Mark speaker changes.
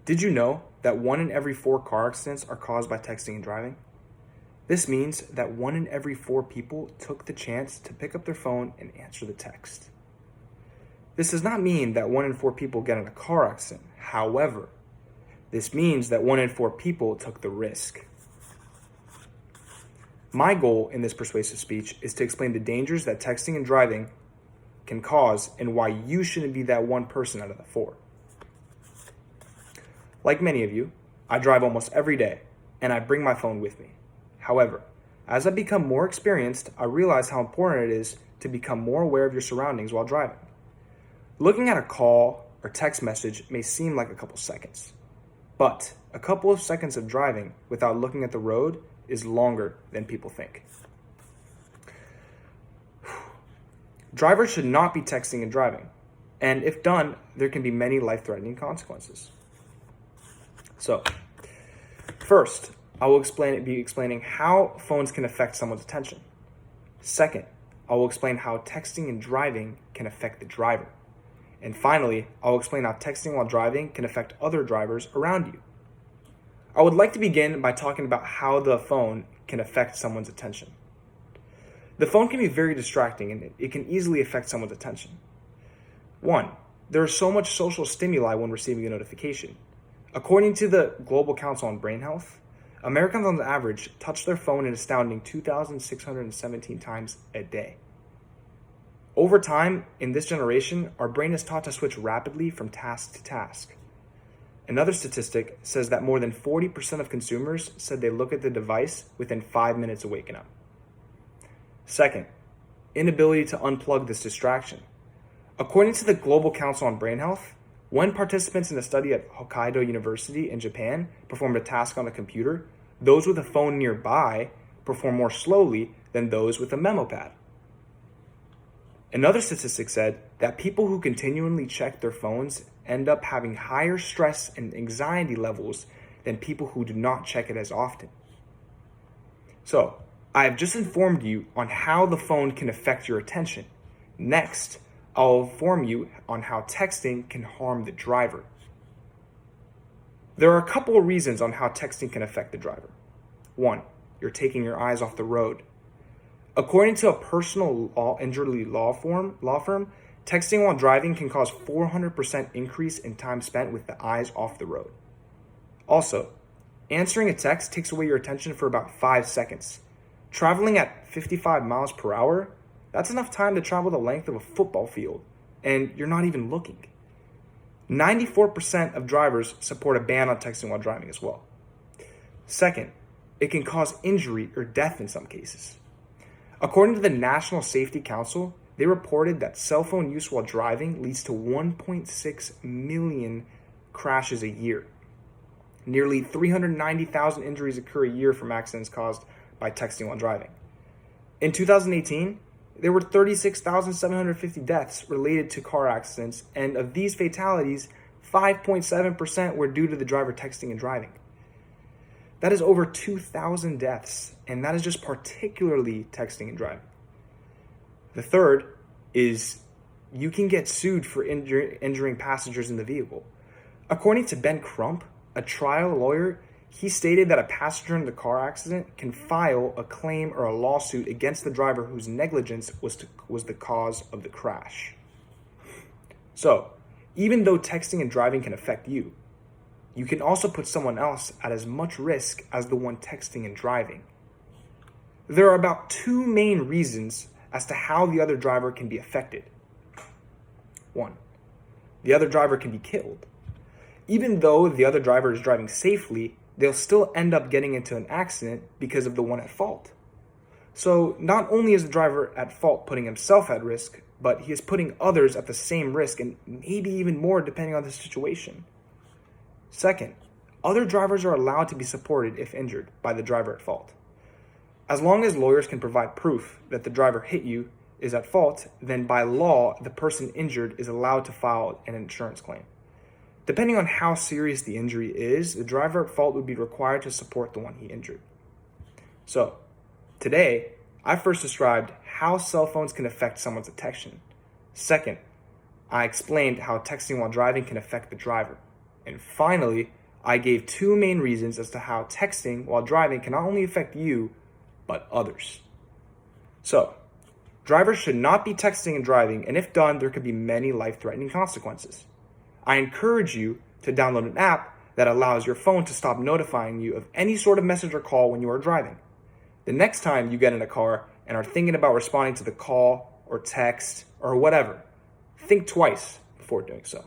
Speaker 1: Did you know that 1 in every 4 car accidents are caused by texting and driving? This means that 1 in every 4 people took the chance to pick up their phone and answer the text. This does not mean that 1 in 4 people get in a car accident. However, this means that 1 in 4 people took the risk. My goal in this persuasive speech is to explain the dangers that texting and driving can cause and why you shouldn't be that one person out of the 4. Like many of you, I drive almost every day, and I bring my phone with me. However, as I become more experienced, I realize how important it is to become more aware of your surroundings while driving. Looking at a call or text message may seem like a couple seconds, but a couple of seconds of driving without looking at the road is longer than people think. Drivers should not be texting and driving, and if done, there can be many life-threatening consequences. So, first, I will be explaining how phones can affect someone's attention. Second, I will explain how texting and driving can affect the driver. And finally, I will explain how texting while driving can affect other drivers around you. I would like to begin by talking about how the phone can affect someone's attention. The phone can be very distracting and it can easily affect someone's attention. 1, there is so much social stimuli when receiving a notification. According to the Global Council on Brain Health, Americans on average touch their phone an astounding 2,617 times a day. Over time, in this generation, our brain is taught to switch rapidly from task to task. Another statistic says that more than 40% of consumers said they look at the device within 5 minutes of waking up. Second, inability to unplug this distraction. According to the Global Council on Brain Health, when participants in a study at Hokkaido University in Japan performed a task on a computer, those with a phone nearby performed more slowly than those with a memo pad. Another statistic said that people who continually check their phones end up having higher stress and anxiety levels than people who do not check it as often. So, I have just informed you on how the phone can affect your attention. Next, I'll inform you on how texting can harm the driver. There are a couple of reasons on how texting can affect the driver. 1, you're taking your eyes off the road. According to a personal injury law firm, texting while driving can cause 400% increase in time spent with the eyes off the road. Also, answering a text takes away your attention for about 5 seconds. Traveling at 55 miles per hour, that's enough time to travel the length of a football field, and you're not even looking. 94% of drivers support a ban on texting while driving as well. Second, it can cause injury or death in some cases. According to the National Safety Council, they reported that cell phone use while driving leads to 1.6 million crashes a year. Nearly 390,000 injuries occur a year from accidents caused by texting while driving. In 2018, there were 36,750 deaths related to car accidents, and of these fatalities, 5.7% were due to the driver texting and driving. That is over 2,000 deaths, and that is just particularly texting and driving. The third is you can get sued for injuring passengers in the vehicle. According to Ben Crump, a trial lawyer, he stated that a passenger in the car accident can file a claim or a lawsuit against the driver whose negligence was the cause of the crash. So, even though texting and driving can affect you, you can also put someone else at as much risk as the one texting and driving. There are about 2 main reasons as to how the other driver can be affected. 1, the other driver can be killed. Even though the other driver is driving safely, they'll still end up getting into an accident because of the one at fault. So not only is the driver at fault putting himself at risk, but he is putting others at the same risk and maybe even more depending on the situation. Second, other drivers are allowed to be supported if injured by the driver at fault. As long as lawyers can provide proof that the driver hit you is at fault, then by law, the person injured is allowed to file an insurance claim. Depending on how serious the injury is, the driver at fault would be required to support the one he injured. So, today, I first described how cell phones can affect someone's attention. Second, I explained how texting while driving can affect the driver. And finally, I gave two main reasons as to how texting while driving can not only affect you, but others. So, drivers should not be texting and driving, and if done, there could be many life-threatening consequences. I encourage you to download an app that allows your phone to stop notifying you of any sort of message or call when you are driving. The next time you get in a car and are thinking about responding to the call or text or whatever, think twice before doing so.